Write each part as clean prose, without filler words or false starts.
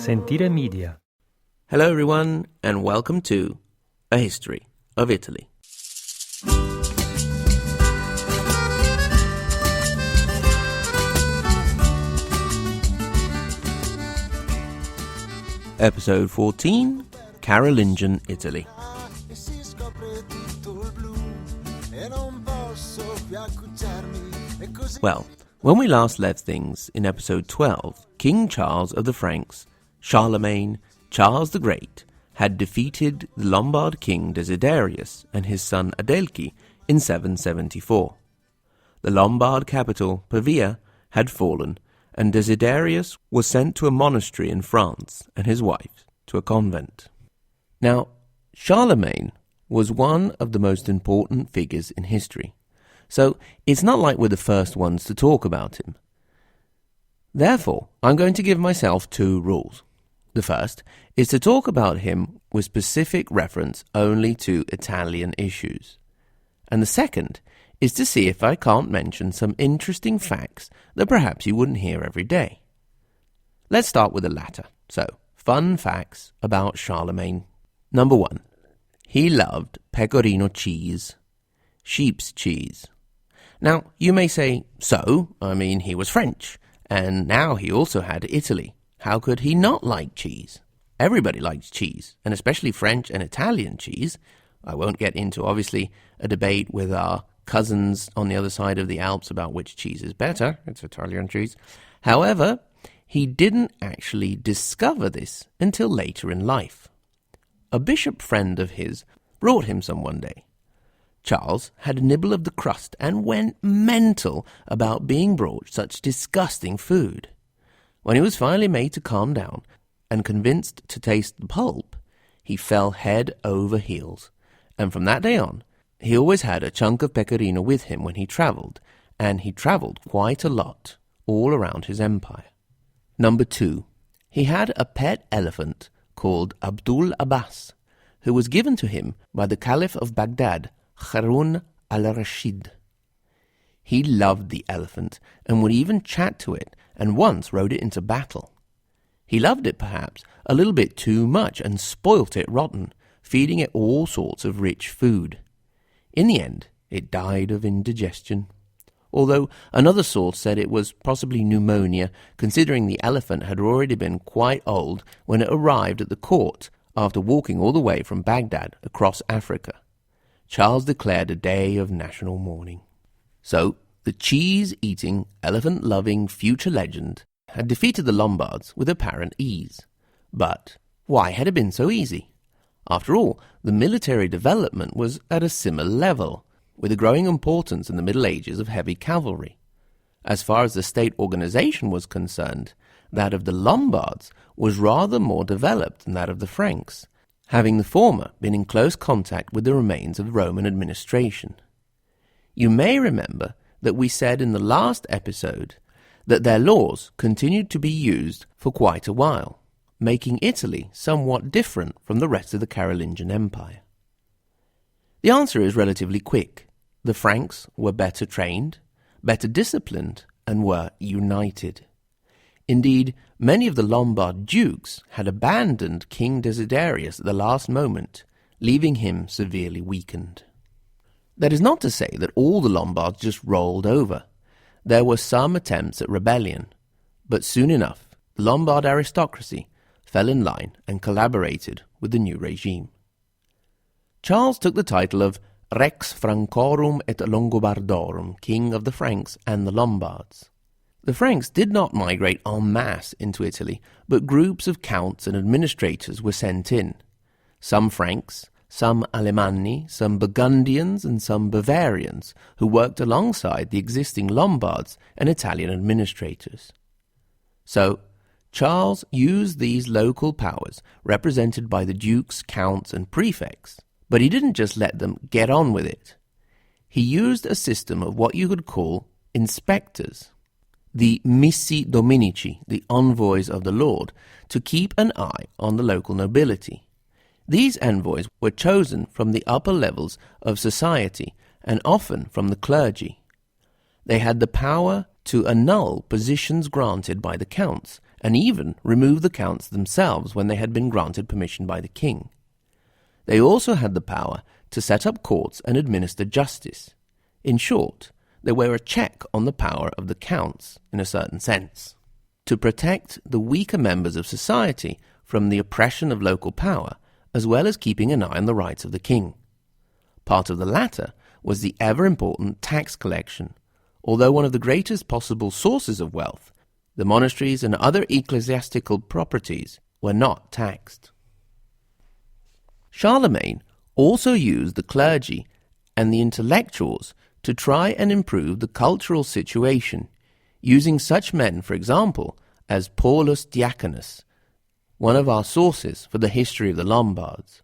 Sentire Media. Hello everyone, and welcome to A History of Italy. Episode 14, Carolingian Italy. Well, when we last left things in episode 12, King Charles of the Franks, Charlemagne, Charles the Great, had defeated the Lombard king Desiderius and his son Adelchi in 774. The Lombard capital, Pavia, had fallen, and Desiderius was sent to a monastery in France and his wife to a convent. Now, Charlemagne was one of the most important figures in history, so it's not like we're the first ones to talk about him. Therefore, I'm going to give myself two rules. The first is to talk about him with specific reference only to Italian issues. And the second is to see if I can't mention some interesting facts that perhaps you wouldn't hear every day. Let's start with the latter. So, fun facts about Charlemagne. Number 1. He loved pecorino cheese, sheep's cheese. Now, you may say, he was French, and now he also had Italy. How could he not like cheese? Everybody likes cheese, and especially French and Italian cheese. I won't get into, obviously, a debate with our cousins on the other side of the Alps about which cheese is better. It's Italian cheese. However, he didn't actually discover this until later in life. A bishop friend of his brought him some one day. Charles had a nibble of the crust and went mental about being brought such disgusting food. When he was finally made to calm down and convinced to taste the pulp, he fell head over heels, and from that day on, he always had a chunk of pecorino with him when he travelled, and he travelled quite a lot, all around his empire. Number 2. He had a pet elephant called Abdul Abbas, who was given to him by the Caliph of Baghdad, Harun al-Rashid. He loved the elephant and would even chat to it, and once rode it into battle. He loved it perhaps a little bit too much and spoilt it rotten, feeding it all sorts of rich food. In the end, it died of indigestion, although another source said it was possibly pneumonia, considering the elephant had already been quite old when it arrived at the court after walking all the way from Baghdad across Africa. Charles declared a day of national mourning. So, the cheese-eating, elephant-loving future legend had defeated the Lombards with apparent ease. But why had it been so easy? After all, the military development was at a similar level, with a growing importance in the Middle Ages of heavy cavalry. As far as the state organization was concerned, that of the Lombards was rather more developed than that of the Franks, having the former been in close contact with the remains of Roman administration. You may remember that we said in the last episode that their laws continued to be used for quite a while, making Italy somewhat different from the rest of the Carolingian Empire. The answer is relatively quick. The Franks were better trained, better disciplined, and were united. Indeed, many of the Lombard dukes had abandoned King Desiderius at the last moment, leaving him severely weakened. That is not to say that all the Lombards just rolled over. There were some attempts at rebellion, but soon enough, the Lombard aristocracy fell in line and collaborated with the new regime. Charles took the title of Rex Francorum et Longobardorum, King of the Franks and the Lombards. The Franks did not migrate en masse into Italy, but groups of counts and administrators were sent in. Some Franks, some Alemanni, some Burgundians, and some Bavarians, who worked alongside the existing Lombards and Italian administrators. So, Charles used these local powers, represented by the dukes, counts, and prefects, but he didn't just let them get on with it. He used a system of what you could call inspectors, the missi dominici, the envoys of the Lord, to keep an eye on the local nobility. These envoys were chosen from the upper levels of society and often from the clergy. They had the power to annul positions granted by the counts and even remove the counts themselves when they had been granted permission by the king. They also had the power to set up courts and administer justice. In short, they were a check on the power of the counts in a certain sense, to protect the weaker members of society from the oppression of local power, as well as keeping an eye on the rights of the king. Part of the latter was the ever-important tax collection. Although one of the greatest possible sources of wealth, the monasteries and other ecclesiastical properties were not taxed. Charlemagne also used the clergy and the intellectuals to try and improve the cultural situation, using such men, for example, as Paulus Diaconus, one of our sources for the history of the Lombards.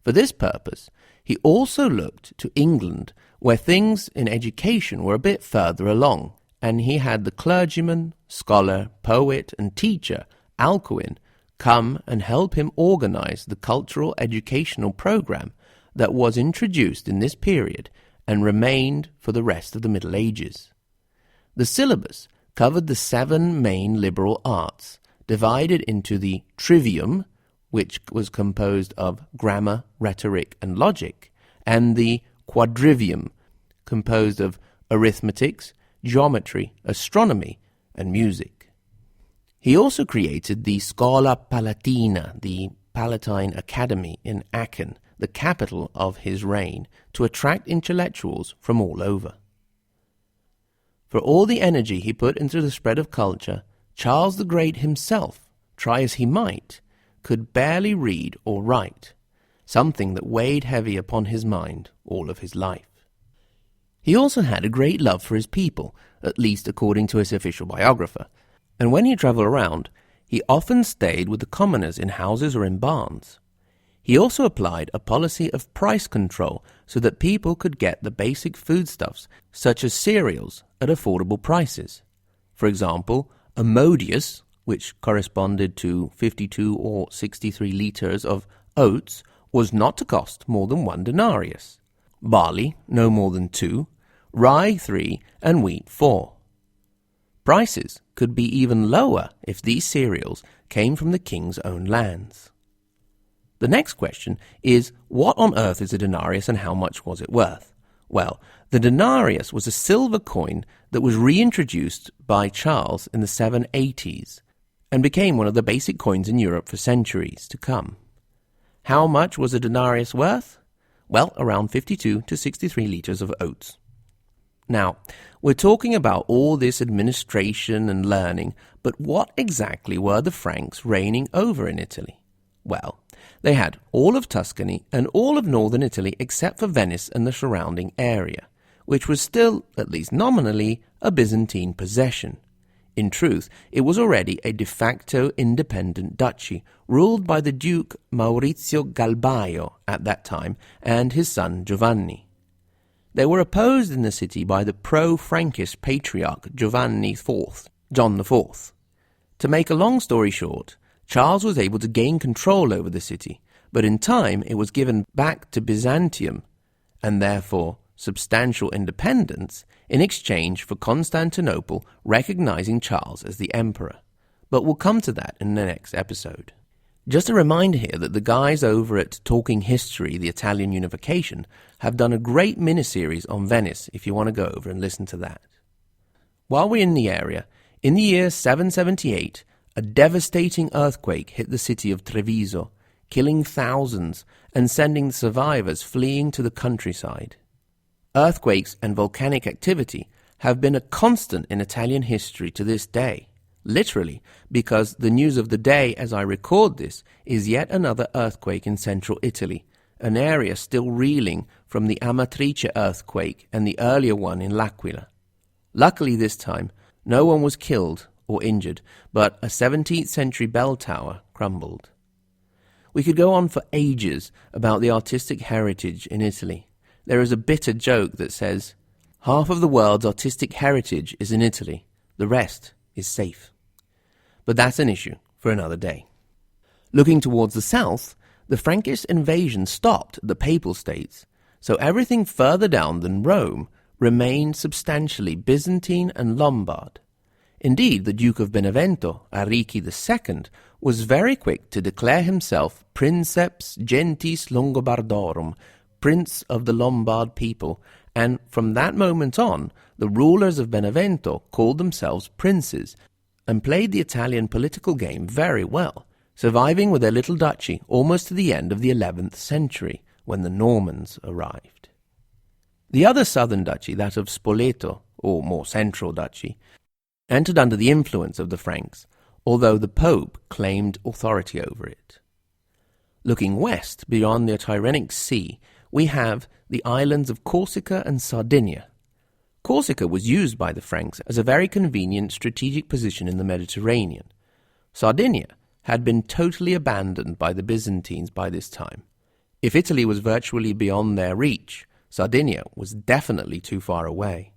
For this purpose, he also looked to England, where things in education were a bit further along, and he had the clergyman, scholar, poet, and teacher, Alcuin, come and help him organize the cultural educational program that was introduced in this period and remained for the rest of the Middle Ages. The syllabus covered the 7 main liberal arts, divided into the trivium, which was composed of grammar, rhetoric, and logic, and the quadrivium, composed of arithmetics, geometry, astronomy, and music. He also created the Schola Palatina, the Palatine Academy in Aachen, the capital of his reign, to attract intellectuals from all over. For all the energy he put into the spread of culture, Charles the Great himself, try as he might, could barely read or write, something that weighed heavy upon his mind all of his life. He also had a great love for his people, at least according to his official biographer, and when he travelled around, he often stayed with the commoners in houses or in barns. He also applied a policy of price control so that people could get the basic foodstuffs, such as cereals, at affordable prices. For example, a modius, which corresponded to 52 or 63 litres of oats, was not to cost more than 1 denarius, barley no more than 2, rye 3, and wheat 4. Prices could be even lower if these cereals came from the king's own lands. The next question is, what on earth is a denarius and how much was it worth? Well, the denarius was a silver coin that was reintroduced by Charles in the 780s and became one of the basic coins in Europe for centuries to come. How much was a denarius worth? Well, around 52 to 63 litres of oats. Now, we're talking about all this administration and learning, but what exactly were the Franks reigning over in Italy? Well, they had all of Tuscany and all of northern Italy except for Venice and the surrounding area, which was still, at least nominally, a Byzantine possession. In truth, it was already a de facto independent duchy, ruled by the Duke Maurizio Galbaio at that time and his son Giovanni. They were opposed in the city by the pro-Frankist patriarch John IV. To make a long story short, Charles was able to gain control over the city, but in time it was given back to Byzantium, and therefore substantial independence, in exchange for Constantinople recognizing Charles as the emperor. But we'll come to that in the next episode. Just a reminder here that the guys over at Talking History, the Italian Unification, have done a great miniseries on Venice if you want to go over and listen to that. While we're in the area, in the year 778, a devastating earthquake hit the city of Treviso, killing thousands and sending the survivors fleeing to the countryside. Earthquakes and volcanic activity have been a constant in Italian history to this day, literally, because the news of the day as I record this is yet another earthquake in central Italy, an area still reeling from the Amatrice earthquake and the earlier one in L'Aquila. Luckily this time, no one was killed or injured, but a 17th century bell tower crumbled. We could go on for ages about the artistic heritage in Italy. There is a bitter joke that says, half of the world's artistic heritage is in Italy, the rest is safe. But that's an issue for another day. Looking towards the south, the Frankish invasion stopped at the Papal States, so everything further down than Rome remained substantially Byzantine and Lombard. Indeed, the Duke of Benevento, Arricchi II, was very quick to declare himself Princeps Gentis Longobardorum, Prince of the Lombard people, and from that moment on, the rulers of Benevento called themselves princes and played the Italian political game very well, surviving with their little duchy almost to the end of the 11th century, when the Normans arrived. The other southern duchy, that of Spoleto, or more central duchy, entered under the influence of the Franks, although the Pope claimed authority over it. Looking west, beyond the Tyrrhenic Sea, we have the islands of Corsica and Sardinia. Corsica was used by the Franks as a very convenient strategic position in the Mediterranean. Sardinia had been totally abandoned by the Byzantines by this time. If Italy was virtually beyond their reach, Sardinia was definitely too far away.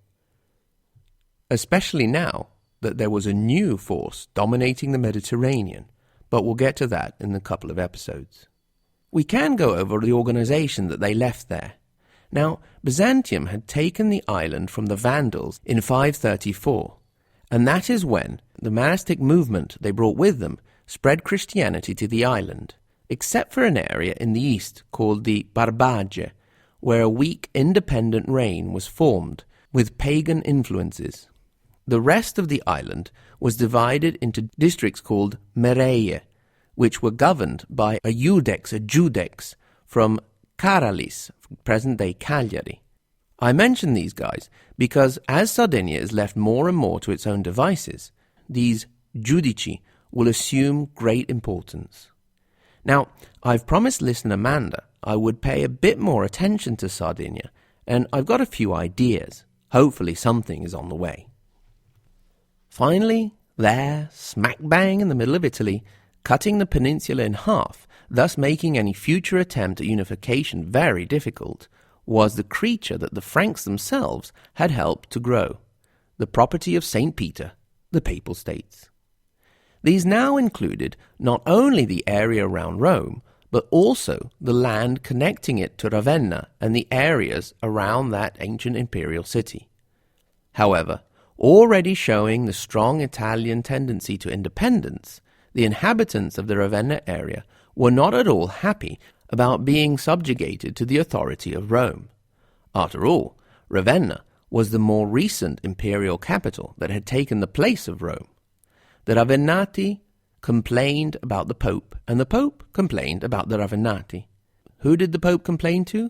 Especially now that there was a new force dominating the Mediterranean, but we'll get to that in a couple of episodes. We can go over the organization that they left there. Now, Byzantium had taken the island from the Vandals in 534, and that is when the monastic movement they brought with them spread Christianity to the island, except for an area in the east called the Barbagia, where a weak independent reign was formed with pagan influences. The rest of the island was divided into districts called Merae, which were governed by a judex from Caralis, present-day Cagliari. I mention these guys because as Sardinia is left more and more to its own devices, these judici will assume great importance. Now, I've promised listener Amanda I would pay a bit more attention to Sardinia, and I've got a few ideas. Hopefully something is on the way. Finally, there, smack bang in the middle of Italy, cutting the peninsula in half, thus making any future attempt at unification very difficult, was the creature that the Franks themselves had helped to grow, the property of St. Peter, the Papal States. These now included not only the area around Rome, but also the land connecting it to Ravenna and the areas around that ancient imperial city. However, already showing the strong Italian tendency to independence, the inhabitants of the Ravenna area were not at all happy about being subjugated to the authority of Rome. After all, Ravenna was the more recent imperial capital that had taken the place of Rome. The Ravennati complained about the Pope, and the Pope complained about the Ravennati. Who did the Pope complain to?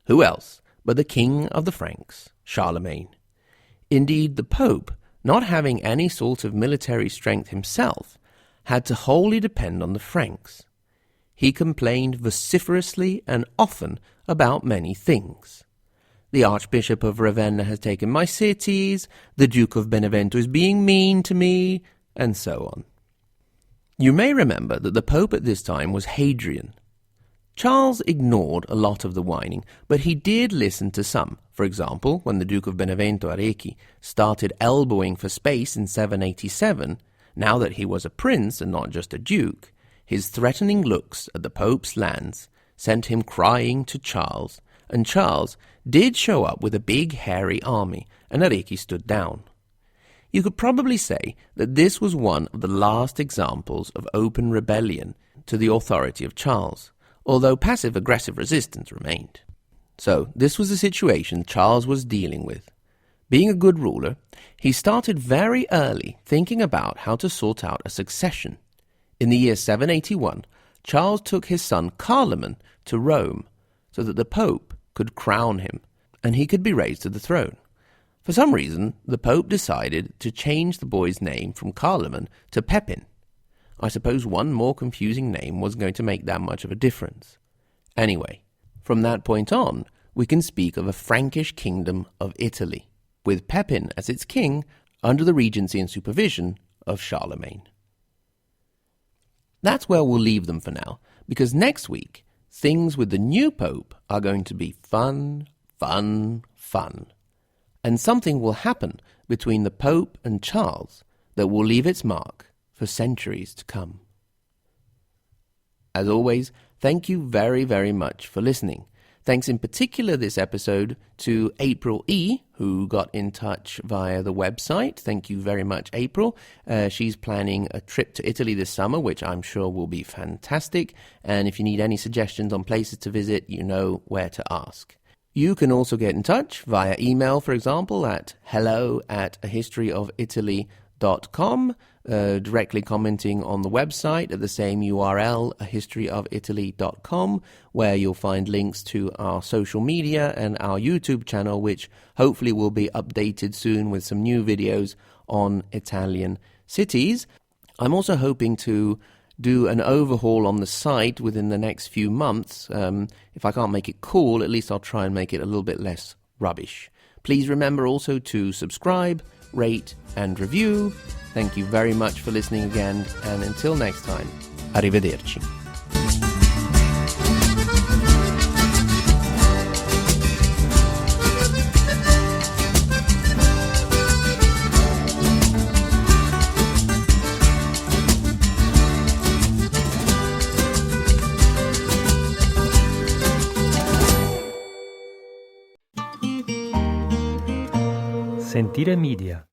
Who else but the King of the Franks, Charlemagne. Indeed, the Pope, not having any sort of military strength himself, had to wholly depend on the Franks. He complained vociferously and often about many things. The Archbishop of Ravenna has taken my cities, the Duke of Benevento is being mean to me, and so on. You may remember that the Pope at this time was Hadrian. Charles ignored a lot of the whining, but he did listen to some. For example, when the Duke of Benevento Arricchi started elbowing for space in 787, now that he was a prince and not just a duke, his threatening looks at the Pope's lands sent him crying to Charles, and Charles did show up with a big hairy army, and Arricchi stood down. You could probably say that this was one of the last examples of open rebellion to the authority of Charles, although passive-aggressive resistance remained. So this was the situation Charles was dealing with. Being a good ruler, he started very early thinking about how to sort out a succession. In the year 781, Charles took his son Carloman to Rome so that the Pope could crown him and he could be raised to the throne. For some reason, the Pope decided to change the boy's name from Carloman to Pepin. I suppose one more confusing name wasn't going to make that much of a difference. Anyway, from that point on, we can speak of a Frankish kingdom of Italy, with Pepin as its king under the regency and supervision of Charlemagne. That's where we'll leave them for now, because next week, things with the new Pope are going to be fun. And something will happen between the Pope and Charles that will leave its mark for centuries to come. As always, thank you very, very much for listening. Thanks in particular this episode to April E., who got in touch via the website. Thank you very much, April. She's planning a trip to Italy this summer, which I'm sure will be fantastic. And if you need any suggestions on places to visit, you know where to ask. You can also get in touch via email, for example, at hello@ahistoryofitaly.com, directly commenting on the website at the same URL, ahistoryofitaly.com, where you'll find links to our social media and our YouTube channel, which hopefully will be updated soon with some new videos on Italian cities. I'm also hoping to do an overhaul on the site within the next few months. If I can't make it cool, at least I'll try and make it a little bit less rubbish. Please remember also to subscribe, rate and review. Thank you very much for listening again, and until next time, arrivederci. Sentire Media.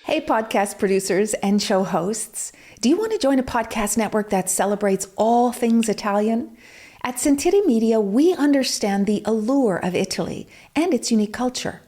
Hey, podcast producers and show hosts. Do you want to join a podcast network that celebrates all things Italian? At Sentire Media, we understand the allure of Italy and its unique culture.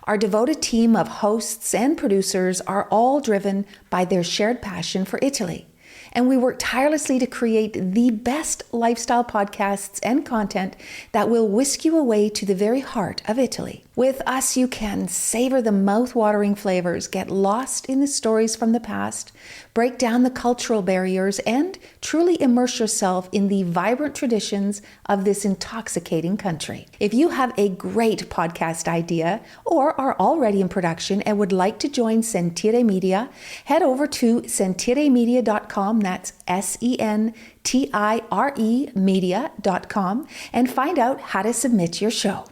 Our devoted team of hosts and producers are all driven by their shared passion for Italy. And we work tirelessly to create the best lifestyle podcasts and content that will whisk you away to the very heart of Italy. With us, you can savor the mouth-watering flavors, get lost in the stories from the past, break down the cultural barriers, and truly immerse yourself in the vibrant traditions of this intoxicating country. If you have a great podcast idea or are already in production and would like to join Sentire Media, head over to sentiremedia.com, that's SENTIRE media.com, and find out how to submit your show.